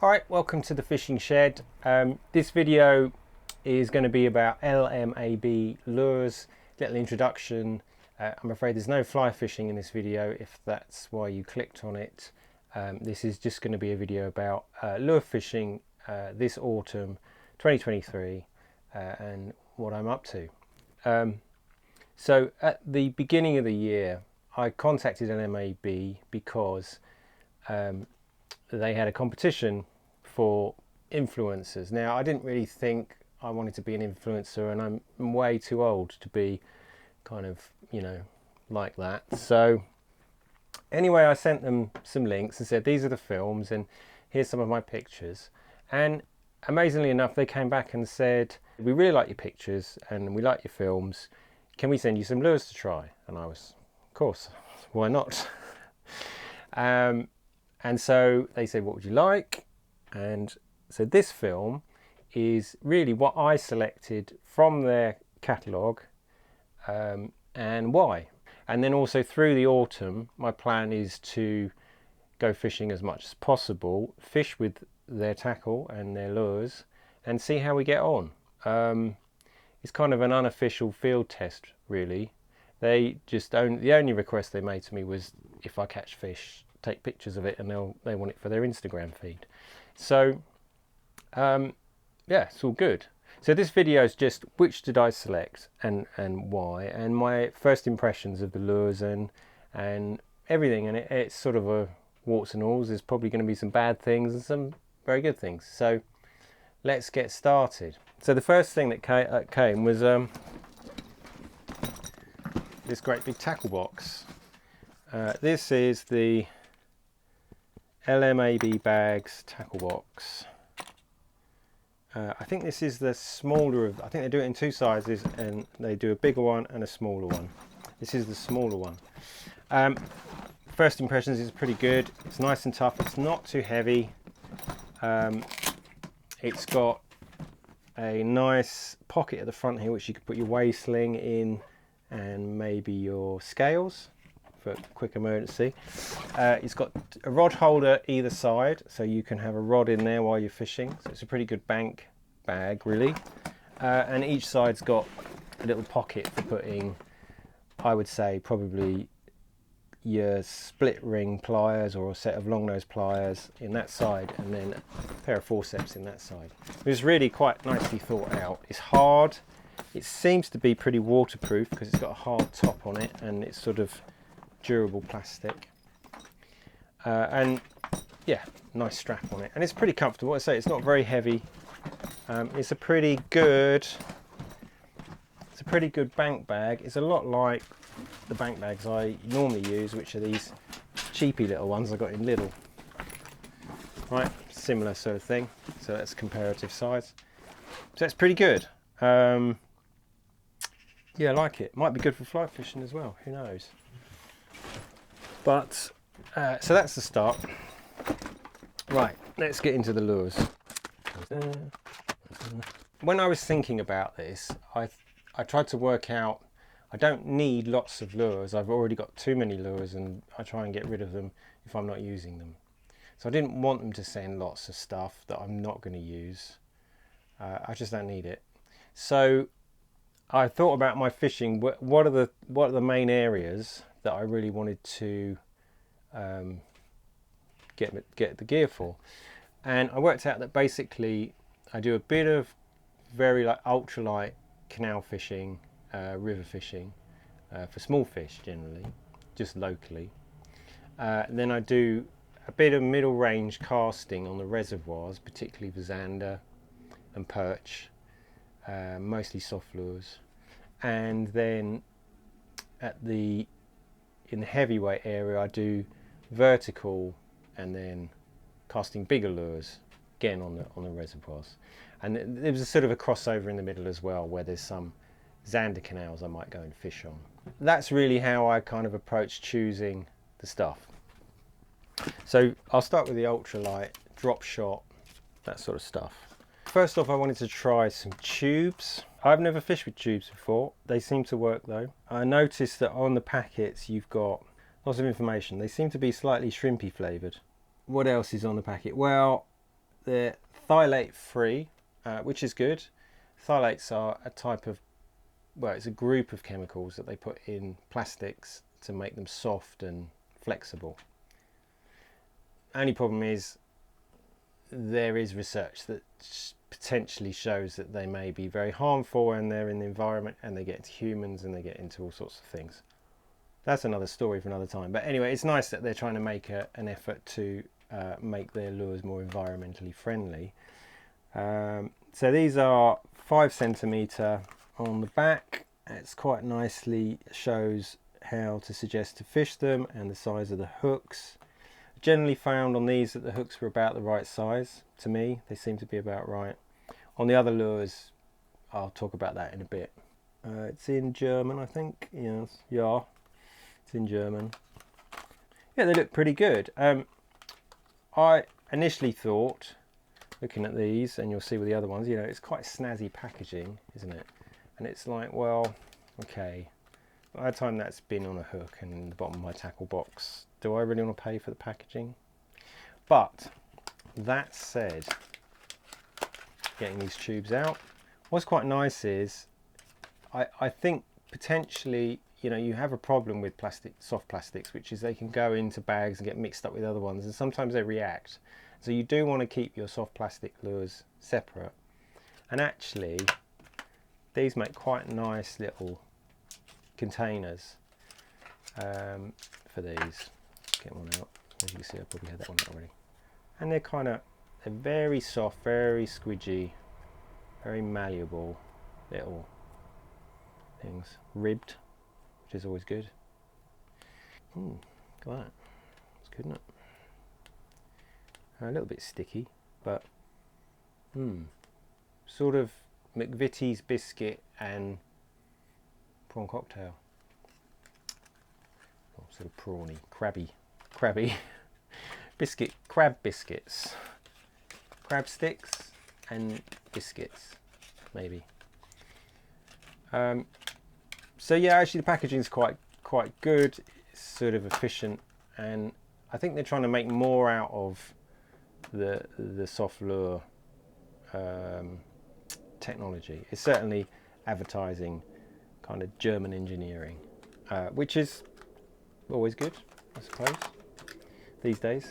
Alright, welcome to the fishing shed. This video is going to be about LMAB Lures, little introduction. I'm afraid there's no fly fishing in this video if that's why you clicked on it. This is just going to be a video about lure fishing this autumn 2023 and what I'm up to. So at the beginning of the year I contacted LMAB because they had a competition for influencers. Now I didn't really think I wanted to be an influencer, and I'm way too old to be kind of, you know, like that. So anyway, I sent them some links and said these are the films and here's some of my pictures, and amazingly enough they came back and said we really like your pictures and we like your films, can we send you some lures to try? And I was, of course, why not? And so they said, what would you like? And so this film is really what I selected from their catalogue, and why. And then also through the autumn, my plan is to go fishing as much as possible, fish with their tackle and their lures, and see how we get on. It's kind of an unofficial field test, really. The only request they made to me was if I catch fish, take pictures of it, and they want it for their Instagram feed. So yeah, it's all good. So this video is just which did I select and why, and my first impressions of the lures and everything. And it's sort of a warts and alls. There's probably going to be some bad things and some very good things. So let's get started. So the first thing that came was this great big tackle box. This is the LMAB Bags tackle box. I think this is the smaller of, I think they do it in two sizes, and they do a bigger one and a smaller one. This is the smaller one. First impressions is pretty good. It's nice and tough. It's not too heavy. It's got a nice pocket at the front here which you could put your weigh sling in and maybe your scales for quick emergency. It's got a rod holder either side, so you can have a rod in there while you're fishing. So it's a pretty good bank bag, really. And each side's got a little pocket for putting, I would say, probably your split ring pliers or a set of long nose pliers in that side, and then a pair of forceps in that side. It's really quite nicely thought out. It's hard. It seems to be pretty waterproof because it's got a hard top on it, and it's sort of durable plastic, and yeah, nice strap on it, and it's pretty comfortable. I say it's not very heavy. It's a pretty good bank bag. It's a lot like the bank bags I normally use, which are these cheapy little ones I got in Lidl. Right, similar sort of thing. So that's comparative size. So it's pretty good. Yeah, I like it. Might be good for fly fishing as well. Who knows? But so that's the start. Right, let's get into the lures. When I was thinking about this, I tried to work out, I don't need lots of lures. I've already got too many lures, and I try and get rid of them if I'm not using them. So I didn't want them to send lots of stuff that I'm not going to use. I just don't need it. So I thought about my fishing. What are the main areas that I really wanted to get the gear for? And I worked out that basically I do a bit of very ultralight canal fishing, river fishing for small fish generally, just locally. Then I do a bit of middle range casting on the reservoirs, particularly for zander and perch, mostly soft lures. And then in the heavyweight area I do vertical and then casting bigger lures, again on the reservoirs. And there was a sort of a crossover in the middle as well, where there's some zander canals I might go and fish on. That's really how I kind of approach choosing the stuff. So I'll start with the ultralight, drop shot, that sort of stuff. First off, I wanted to try some tubes. I've never fished with tubes before. They seem to work though. I noticed that on the packets you've got lots of information. They seem to be slightly shrimpy flavoured. What else is on the packet? Well, they're phthalate free, which is good. Phthalates are a type of, well, it's a group of chemicals that they put in plastics to make them soft and flexible. Only problem is there is research that potentially shows that they may be very harmful when they're in the environment and they get into humans and they get into all sorts of things. That's another story for another time. But anyway, it's nice that they're trying to make an effort to make their lures more environmentally friendly. So these are 5 centimetre on the back. It's quite nicely shows how to suggest to fish them and the size of the hooks. Generally found on these that the hooks were about the right size. To me, they seem to be about right. On the other lures, I'll talk about that in a bit. It's in German, I think. Yes, yeah, it's in German. Yeah, they look pretty good. I initially thought, looking at these, and you'll see with the other ones, you know, it's quite snazzy packaging, isn't it? And it's like, well, okay, by the time that's been on a hook and in the bottom of my tackle box, do I really want to pay for the packaging? But that said, getting these tubes out, what's quite nice is I think potentially, you know, you have a problem with soft plastics, which is they can go into bags and get mixed up with other ones, and sometimes they react. So you do want to keep your soft plastic lures separate. And actually, these make quite nice little containers for these. Get one out. As you can see, I probably had that one out already. And they're very soft, very squidgy, very malleable little things. Ribbed, which is always good. Look at that. It's good, isn't it? A little bit sticky, but sort of McVitie's biscuit and prawn cocktail. Oh, sort of prawny, crabby biscuit, crab biscuits, crab sticks and biscuits, maybe. So yeah, actually the packaging is quite good. It's sort of efficient, and I think they're trying to make more out of the soft lure technology. It's certainly advertising kind of German engineering, which is always good, I suppose, these days.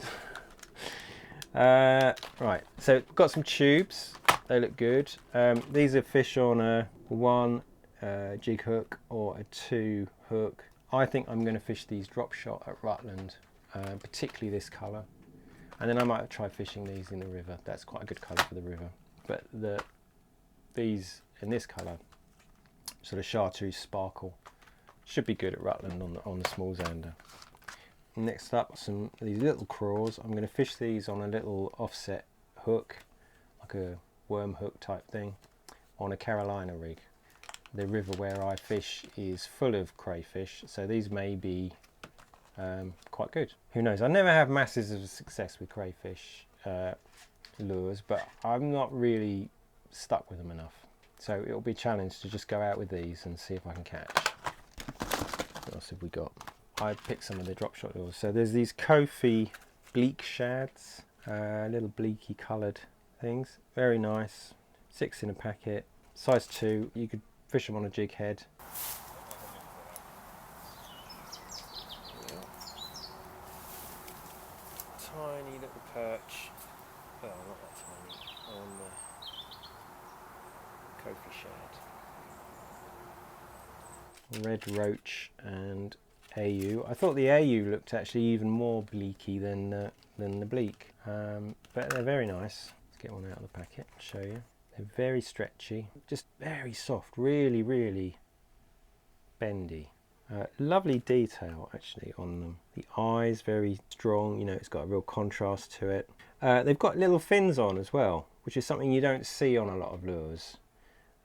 Right, so got some tubes. They look good. These are fish on a 1 jig hook or a 2 hook. I think I'm going to fish these drop shot at Rutland, particularly this colour. And then I might try fishing these in the river. That's quite a good colour for the river. But these in this colour, sort of chartreuse sparkle, should be good at Rutland on the small zander. Next up, these little craws. I'm going to fish these on a little offset hook, like a worm hook type thing, on a Carolina rig. The river where I fish is full of crayfish, so these may be quite good. Who knows? I never have masses of success with crayfish lures, but I'm not really stuck with them enough. So it'll be a challenge to just go out with these and see if I can catch. What else have we got? I picked some of the drop shot lures. So there's these Kofi Bleak shads, little bleaky coloured things. Very nice. 6 in a packet. Size 2. You could fish them on a jig head. Tiny little perch. Oh, not that tiny. On the Kofi shad. Red roach and AU. I thought the AU looked actually even more bleaky than the bleak, but they're very nice. Let's get one out of the packet and show you. They're very stretchy, just very soft, really, really bendy. Lovely detail actually on them. The eyes very strong, you know, it's got a real contrast to it. They've got little fins on as well, which is something you don't see on a lot of lures.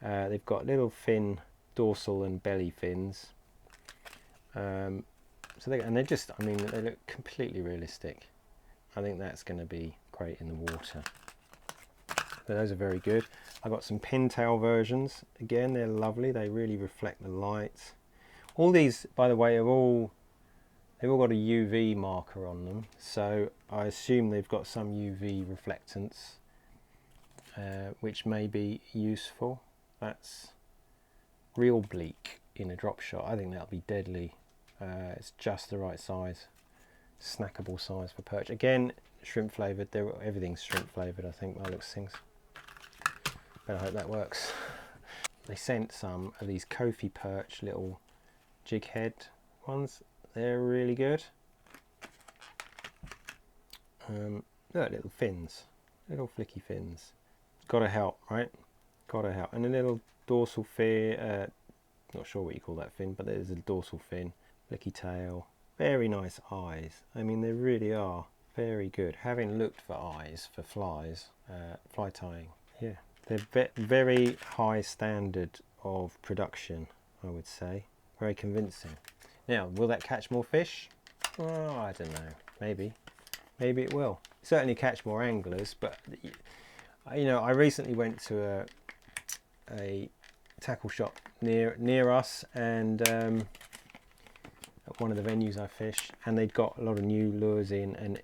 They've got little fin dorsal and belly fins. So they're just, I mean, they look completely realistic. I think that's going to be great in the water. But those are very good. I've got some pintail versions. Again, they're lovely. They really reflect the light. All these, by the way, they've all got a UV marker on them. So I assume they've got some UV reflectance. which may be useful. That's real bleak in a drop shot. I think that'll be deadly. It's just the right size, snackable size for perch. Again, shrimp flavoured. Everything's shrimp flavoured, I think, by the looks of things. But I hope that works. They sent some of these Kofi Perch little jig head ones. They're really good. Look, little fins, little flicky fins. Gotta help, right? Gotta help. And a little dorsal fin. Not sure what you call that fin, but there's a dorsal fin. Flicky tail. Very nice eyes. I mean, they really are very good. Having looked for eyes for flies, fly tying. Yeah, they're very high standard of production, I would say. Very convincing. Now, will that catch more fish? Oh, I don't know. Maybe it will. Certainly catch more anglers, but you know, I recently went to a tackle shop near us, and at one of the venues I fish, and they'd got a lot of new lures in, and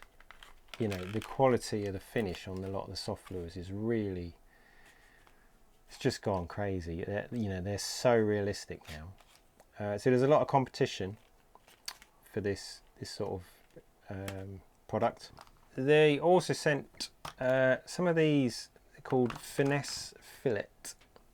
you know, the quality of the finish on a lot of the soft lures is really, it's just gone crazy. You know, they're so realistic now. So there's a lot of competition for this sort of product. They also sent some of these called Finesse Filet.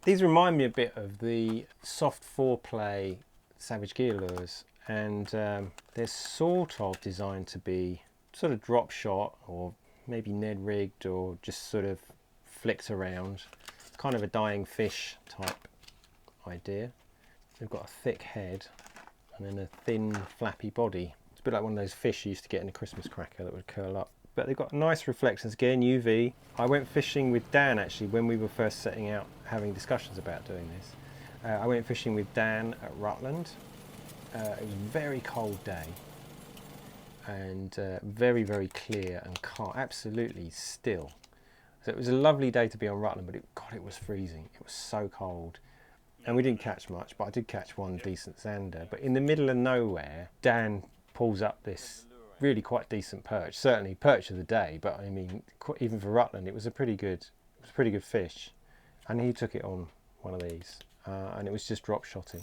These remind me a bit of the soft foreplay Savage Gear lures, and they're sort of designed to be sort of drop shot, or maybe Ned rigged, or just sort of flicked around. Kind of a dying fish type idea. They've got a thick head and then a thin flappy body. It's a bit like one of those fish you used to get in a Christmas cracker that would curl up. But they've got nice reflections, again UV. I went fishing with Dan actually when we were first setting out having discussions about doing this. I went fishing with Dan at Rutland. It was a very cold day, and very, very clear and calm, absolutely still. So it was a lovely day to be on Rutland, but God, it was freezing. It was so cold. And we didn't catch much, but I did catch one decent zander. But in the middle of nowhere, Dan pulls up this really quite decent perch. Certainly perch of the day, but I mean, even for Rutland, it was a pretty good fish. And he took it on one of these, and it was just drop shotting.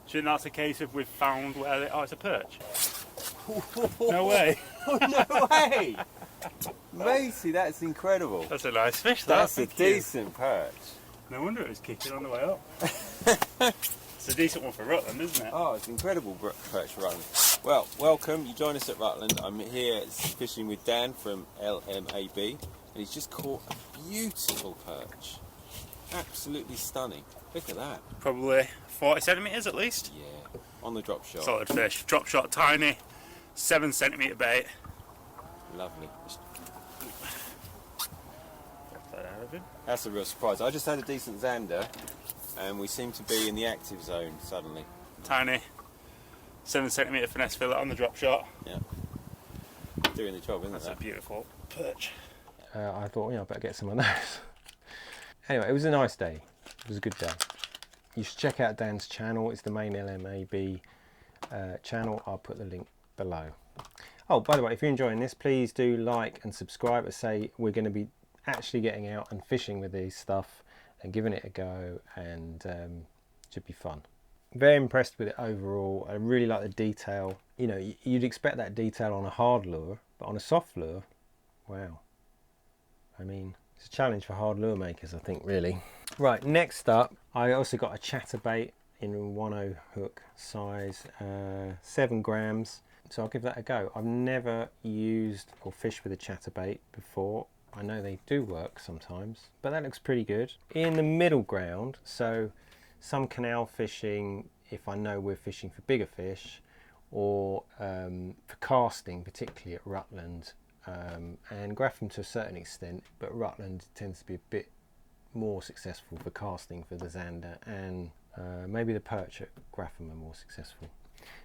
Do you think that's a case of we've found where they... Oh, it's a perch. No way. Oh, no way! Macy, that's incredible. That's a nice fish, That's a decent perch. No wonder it was kicking on the way up. It's a decent one for Rutland, isn't it? Oh, it's incredible perch for Rutland. Well, welcome. You join us at Rutland. I'm here fishing with Dan from LMAB, and he's just caught a beautiful perch. Absolutely stunning. Look at that. Probably 40 centimetres at least. Yeah, on the drop shot. Solid fish. Drop shot, tiny, 7 centimetre bait. Lovely. Get that out of him. That's a real surprise. I just had a decent zander, and we seem to be in the active zone suddenly. Tiny, 7 centimetre finesse fillet on the drop shot. Yeah. Doing the job, isn't it? That's a beautiful perch. I thought, I better get some of those. Anyway, it was a nice day. It was a good day. You should check out Dan's channel. It's the main LMAB channel. I'll put the link below. Oh, by the way, if you're enjoying this, please do like and subscribe. I say we're going to be actually getting out and fishing with these stuff and giving it a go, and should be fun. Very impressed with it overall. I really like the detail. You know, you'd expect that detail on a hard lure, but on a soft lure, wow. I mean, it's a challenge for hard lure makers, I think, really. Right, next up, I also got a chatterbait in a 1/0 hook size, 7 grams. So I'll give that a go. I've never used or fished with a chatterbait before. I know they do work sometimes, but that looks pretty good. In the middle ground, so some canal fishing, if I know we're fishing for bigger fish, or for casting, particularly at Rutland, and Grapham to a certain extent, but Rutland tends to be a bit more successful for casting for the zander, and maybe the perch at Grapham are more successful.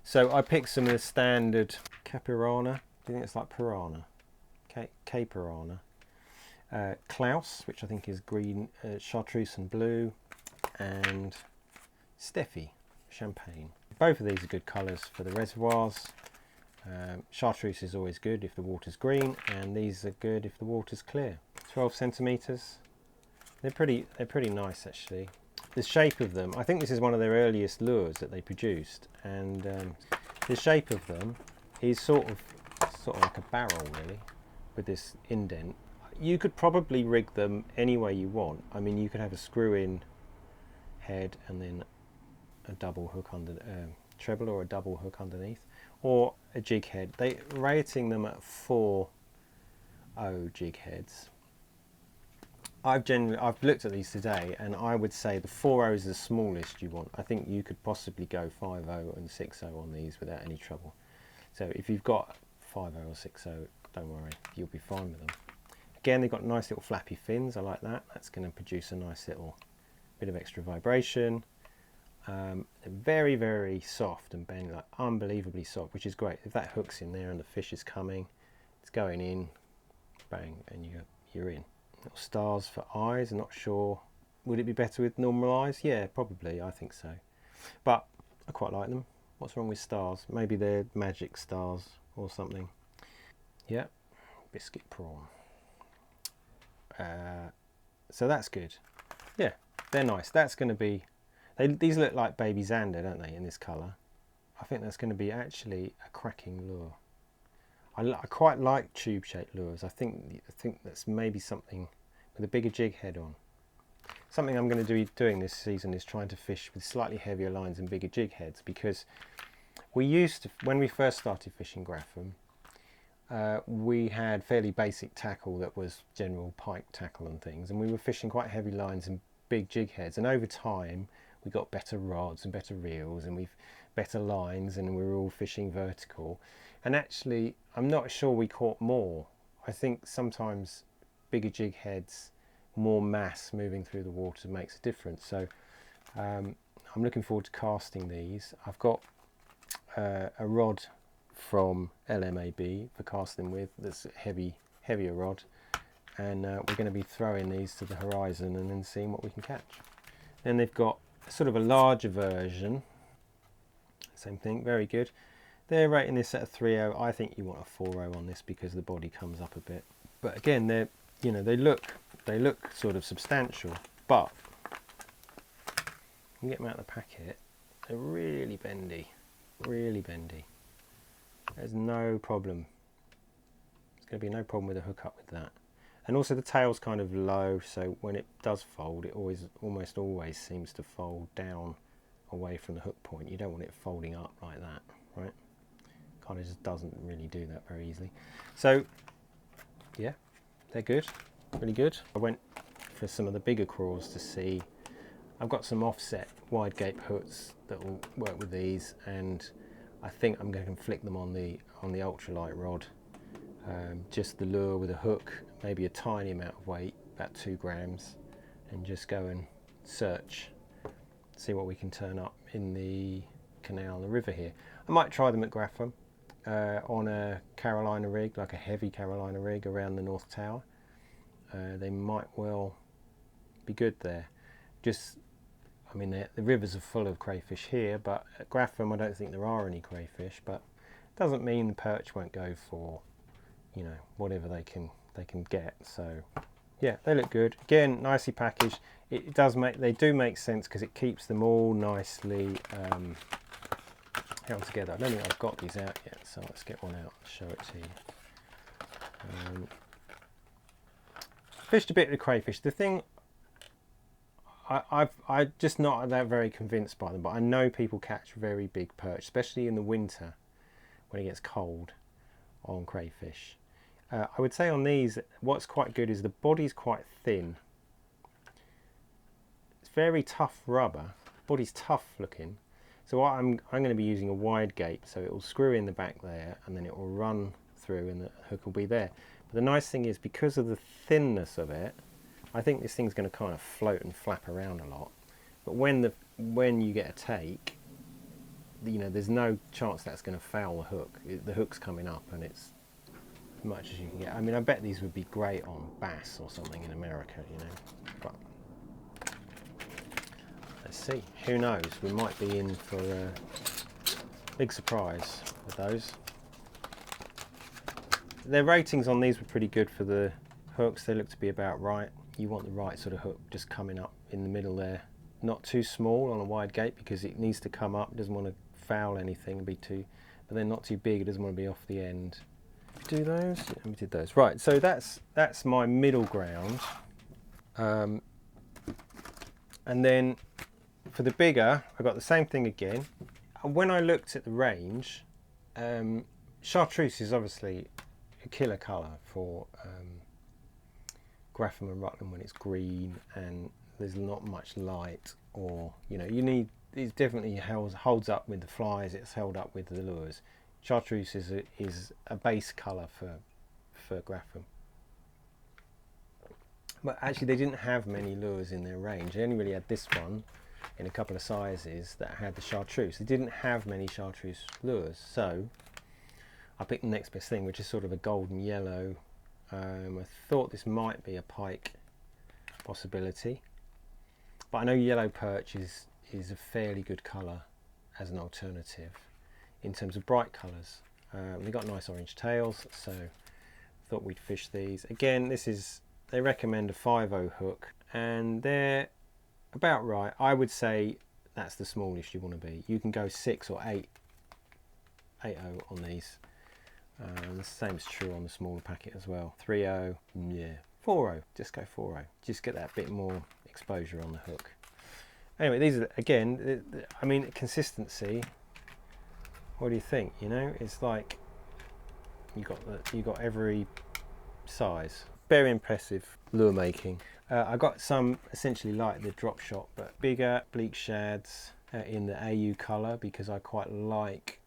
So I picked some of the standard Caipirinha. I think it's like piranha, Caipirinha. Klaus, which I think is green, chartreuse and blue, and Steffi, champagne. Both of these are good colours for the reservoirs. Chartreuse is always good if the water's green, and these are good if the water's clear. 12 centimetres. They're pretty nice actually. The shape of them, I think this is one of their earliest lures that they produced, and the shape of them is sort of like a barrel really, with this indent. You could probably rig them any way you want. I mean, you could have a screw-in head and then a double hook under, treble or a double hook underneath, or a jig head. They rating them at 4.0 jig heads. I've looked at these today, and I would say the 4.0 is the smallest you want. I think you could possibly go 5.0 and 6.0 on these without any trouble. So if you've got 5.0 or 6.0, don't worry, you'll be fine with them. Again, they've got nice little flappy fins. I like that. That's going to produce a nice little bit of extra vibration. They're very, very soft and bend, like unbelievably soft, which is great. If that hook's in there and the fish is coming, it's going in, bang, and you're in. Little stars for eyes. I'm not sure. Would it be better with normal eyes? Yeah, probably. I think so. But I quite like them. What's wrong with stars? Maybe they're magic stars or something. Yeah, biscuit prawn. So that's good. Yeah, they're nice. That's going to be. These look like baby Xander, don't they, in this colour? I think that's going to be actually a cracking lure. I quite like tube-shaped lures. I think that's maybe something with a bigger jig head on. Something I'm going to be doing this season is trying to fish with slightly heavier lines and bigger jig heads, because we used to, when we first started fishing Grapham, we had fairly basic tackle that was general pike tackle and things, and we were fishing quite heavy lines and big jig heads, and over time we got better rods and better reels and we've better lines, and we were all fishing vertical. And actually, I'm not sure we caught more. I think sometimes bigger jig heads, more mass moving through the water makes a difference. So I'm looking forward to casting these. I've got a rod from LMAB for casting with, that's a heavier rod, and we're going to be throwing these to the horizon and then seeing what we can catch. Then they've got sort of a larger version, same thing, very good. They're rating this at a 3.0. I think you want a 4.0 on this because the body comes up a bit. But again, they're, you know, they look sort of substantial, but you get them out of the packet, they're really bendy, really bendy. There's no problem. There's going to be no problem with a hookup with that. And also the tail's kind of low, so when it does fold, it almost always seems to fold down away from the hook point. You don't want it folding up like that, right? Kind of just doesn't really do that very easily. So yeah, they're good, really good. I went for some of the bigger craws to see. I've got some offset wide gape hooks that will work with these, and I think I'm going to flick them on the ultralight rod. Just the lure with a hook, maybe a tiny amount of weight, about 2 grams, and just go and search, see what we can turn up in the canal and the river here. I might try them at Grapham on a Carolina rig, like a heavy Carolina rig around the North Tower. They might well be good there. Just, I mean, the rivers are full of crayfish here, but at Grapham I don't think there are any crayfish, but it doesn't mean the perch won't go for, you know, whatever they can get. So yeah, they look good. Again, nicely packaged. They do make sense because it keeps them all nicely held together. I don't think I've got these out yet, so let's get one out and show it to you. Fished a bit with crayfish. The thing, I'm just not that very convinced by them, but I know people catch very big perch, especially in the winter when it gets cold, on crayfish. I would say on these, what's quite good is the body's quite thin. It's very tough rubber. Body's tough looking. So what I'm going to be using a wide gape, so it will screw in the back there, and then it will run through, and the hook will be there. But the nice thing is, because of the thinness of it, I think this thing's going to kind of float and flap around a lot. But when you get a take, you know, there's no chance that's going to foul the hook. The hook's coming up, and it's as much as you can get. I mean, I bet these would be great on bass or something in America, you know. But let's see. Who knows? We might be in for Big surprise with those. Their ratings on these were pretty good for the hooks. They look to be about right. You want the right sort of hook just coming up in the middle there. Not too small on a wide gate because it needs to come up. It doesn't want to foul anything and be too, but then not too big. It doesn't want to be off the end. Do those? Yeah, we did those. Right, so that's my middle ground. And then for the bigger, I got the same thing again. When I looked at the range, chartreuse is obviously a killer colour for Grapham and Rutland when it's green and there's not much light, or you know, you need, it definitely holds up with the flies, it's held up with the lures. Chartreuse is a base colour for Grapham. But actually they didn't have many lures in their range. They only really had this one in a couple of sizes that had the chartreuse. They didn't have many chartreuse lures, so I picked the next best thing, which is sort of a golden yellow. I thought this might be a pike possibility, but I know yellow perch is a fairly good colour as an alternative in terms of bright colours. They've got nice orange tails, so thought we'd fish these. Again, they recommend a 5/0 hook, and they're about right. I would say that's the smallest you want to be. You can go 6 or 8/0 on these. The same is true on the smaller packet as well. 3/0, yeah, 4/0. Just go 4/0. Just get that bit more exposure on the hook. Anyway, these are, again, I mean, consistency. What do you think? You know, it's like you got every size. Very impressive lure making. I got some essentially like the drop shot, but bigger bleak shads in the AU colour because I quite like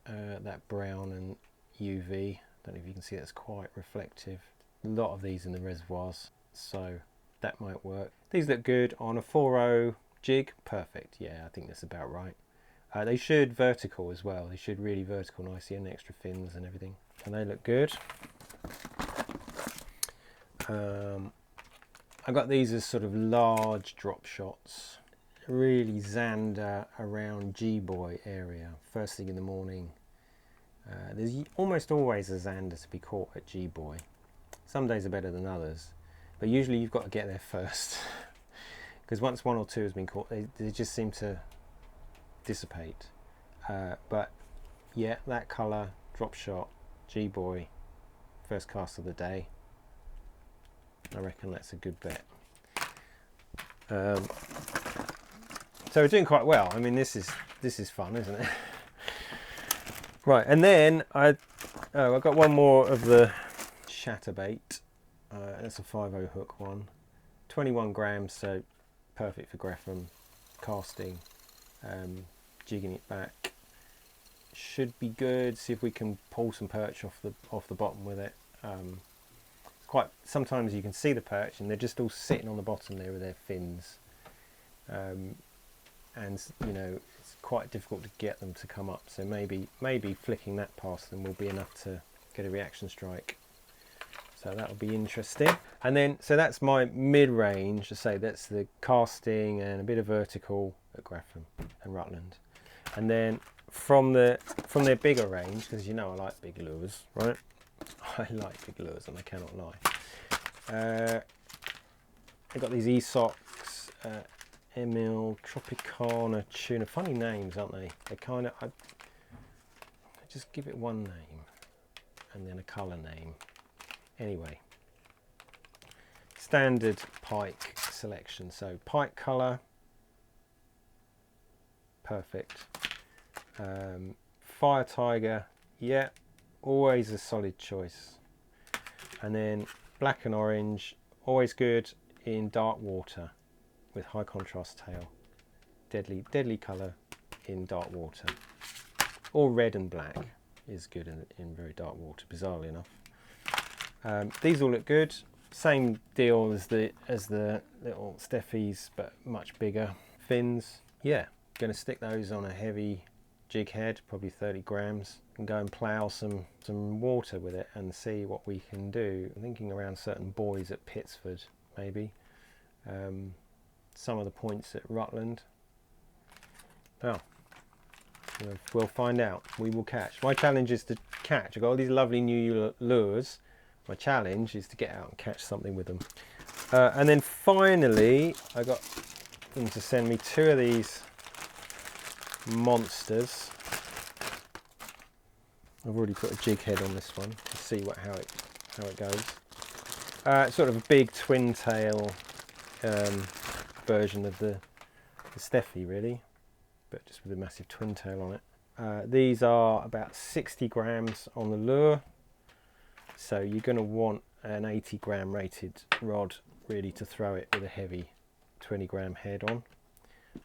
that brown and UV. Don't know if you can see, that's quite reflective. A lot of these in the reservoirs, so that might work. These look good on a 4/0 jig. Perfect. Yeah, I think that's about right. They should vertical as well. They should really vertical nicely, and extra fins and everything. And they look good. I got these as sort of large drop shots. Really zander around G-boy area. First thing in the morning. There's almost always a zander to be caught at G-boy. Some days are better than others, but usually you've got to get there first. Because once one or two has been caught, they just seem to dissipate. But yeah, that colour, drop shot, G-boy, first cast of the day. I reckon that's a good bet. So we're doing quite well. I mean, this is fun, isn't it? Right, and then I got one more of the Chatterbait. That's a 5/0 hook one. 21 grams, so perfect for Grapham casting. Jigging it back should be good. See if we can pull some perch off the bottom with it. It's quite, sometimes you can see the perch and they're just all sitting on the bottom there with their fins, and you know, it's quite difficult to get them to come up, so maybe flicking that past them will be enough to get a reaction strike. So that'll be interesting. And then, so that's my mid-range. To say that's the casting and a bit of vertical at Grapham and Rutland. And then from their bigger range, because you know I like big lures, right? I like big lures, and I cannot lie. I got these Esox Emil Tropicana tuna. Funny names, aren't they? They kind of, I just give it one name and then a colour name. Anyway, standard pike selection. So pike colour, perfect. Fire Tiger, yeah, always a solid choice. And then black and orange, always good in dark water with high contrast tail. Deadly colour in dark water. Or red and black is good in very dark water, bizarrely enough. These all look good. Same deal as the little Steffi's, but much bigger. Fins, yeah, going to stick those on a heavy jig head, probably 30 grams, and go and plough some water with it and see what we can do. I'm thinking around certain buoys at Pittsford, maybe. Some of the points at Rutland. Well, We'll find out. We will catch. My challenge is to catch. I've got all these lovely new lures. My challenge is to get out and catch something with them. And then finally, I got them to send me 2 of these monsters. I've already put a jig head on this one to see how it goes. Sort of a big twin tail version of the Steffi, really, but just with a massive twin tail on it. These are about 60 grams on the lure, so you're going to want an 80 gram rated rod really to throw it with a heavy 20 gram head on.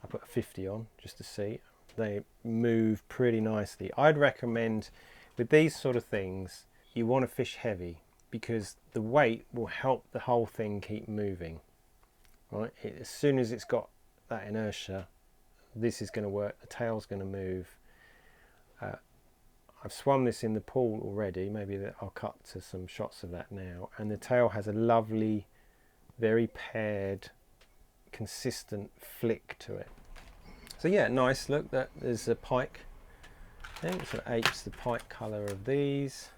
I put a 50 on just to see. They move pretty nicely. I'd recommend with these sort of things you want to fish heavy, because the weight will help the whole thing keep moving, right? As soon as it's got that inertia, this is going to work, the tail's going to move. I've swum this in the pool already, maybe I'll cut to some shots of that now, and the tail has a lovely, very paired, consistent flick to it. So yeah, nice. Look, there's a pike thing, so it apes the pike colour of these.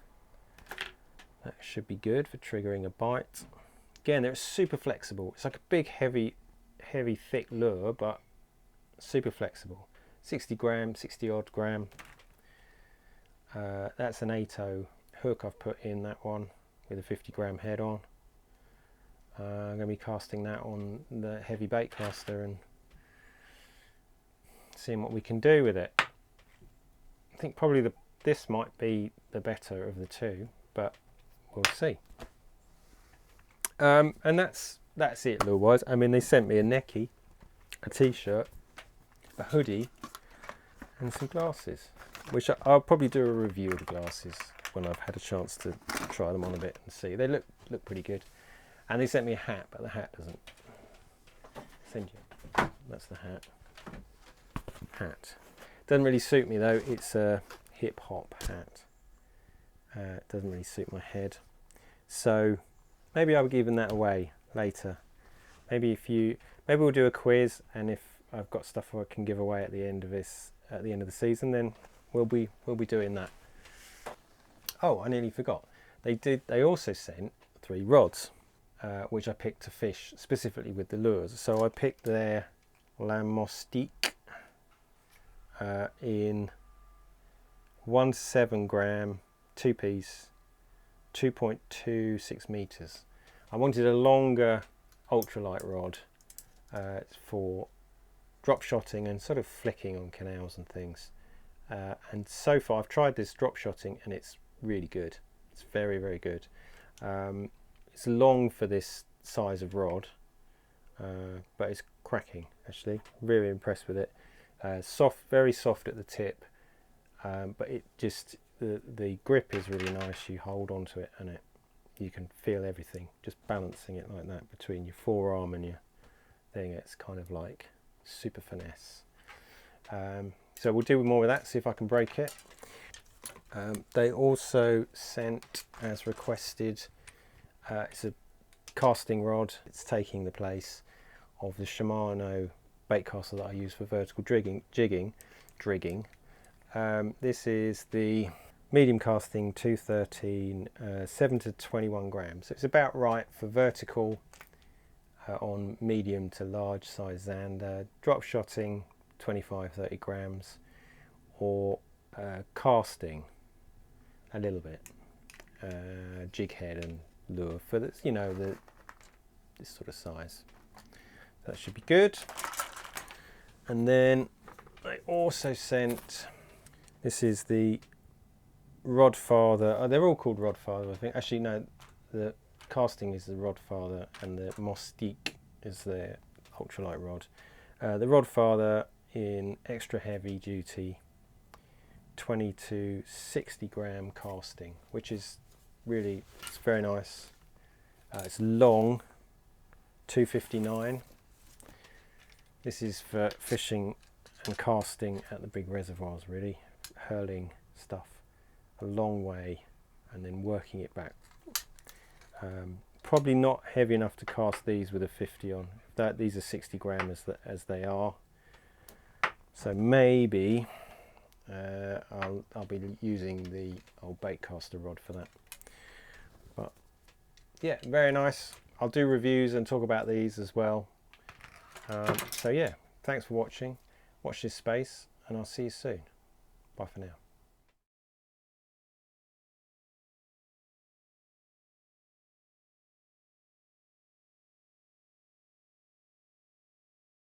That should be good for triggering a bite. Again, they're super flexible. It's like a big, heavy, thick lure, but super flexible. 60 gram, 60 odd gram. That's an 8/0 hook I've put in that one with a 50 gram head on. I'm going to be casting that on the heavy bait caster and seeing what we can do with it. I think probably this might be the better of the two, but we'll see. And that's it lure wise. I mean, they sent me a necky, a t-shirt, a hoodie, and some glasses, which I'll probably do a review of the glasses when I've had a chance to try them on a bit and see. They look pretty good. And they sent me a hat, but the hat doesn't send you. That's the hat. Doesn't really suit me though. It's a hip hop hat. It doesn't really suit my head. So maybe I'll be giving that away later. Maybe we'll do a quiz, and if I've got stuff I can give away at the end of the season, then we'll be doing that. Oh, I nearly forgot. They also sent 3 rods, which I picked to fish specifically with the lures. So I picked their LMAB in 1 to 7 gram, 2-piece, 2.26 meters. I wanted a longer ultralight rod for drop shotting and sort of flicking on canals and things. And so far I've tried this drop shotting and it's really good. It's very, very good. It's long for this size of rod, but it's cracking actually. Really impressed with it. Soft, very soft at the tip, but it just the grip is really nice. You hold onto it and you can feel everything, just balancing it like that between your forearm and your thing. It's kind of like super finesse. So we'll do more with that, see if I can break it. They also sent, as requested, it's a casting rod. It's taking the place of the Shimano bait caster that I use for vertical jigging. This is the medium casting 213, 7 to 21 grams. So it's about right for vertical on medium to large size zander, drop shotting 25-30 grams, or casting a little bit, jig head and lure for this, this sort of size. That should be good. And then they also sent, this is the Rodfather. They're all called Rodfather, I think. Actually, no, the casting is the Rodfather and the Mostique is their ultralight rod. The Rodfather in extra heavy duty 20 to 60 gram casting, which is really, it's very nice. It's long, 259. This is for fishing and casting at the big reservoirs, really, hurling stuff a long way and then working it back. Probably not heavy enough to cast these with a 50 on. These are 60 gram as they are. So maybe I'll be using the old bait caster rod for that. But yeah, very nice. I'll do reviews and talk about these as well. So yeah, thanks for watching. Watch this space, and I'll see you soon. Bye for now.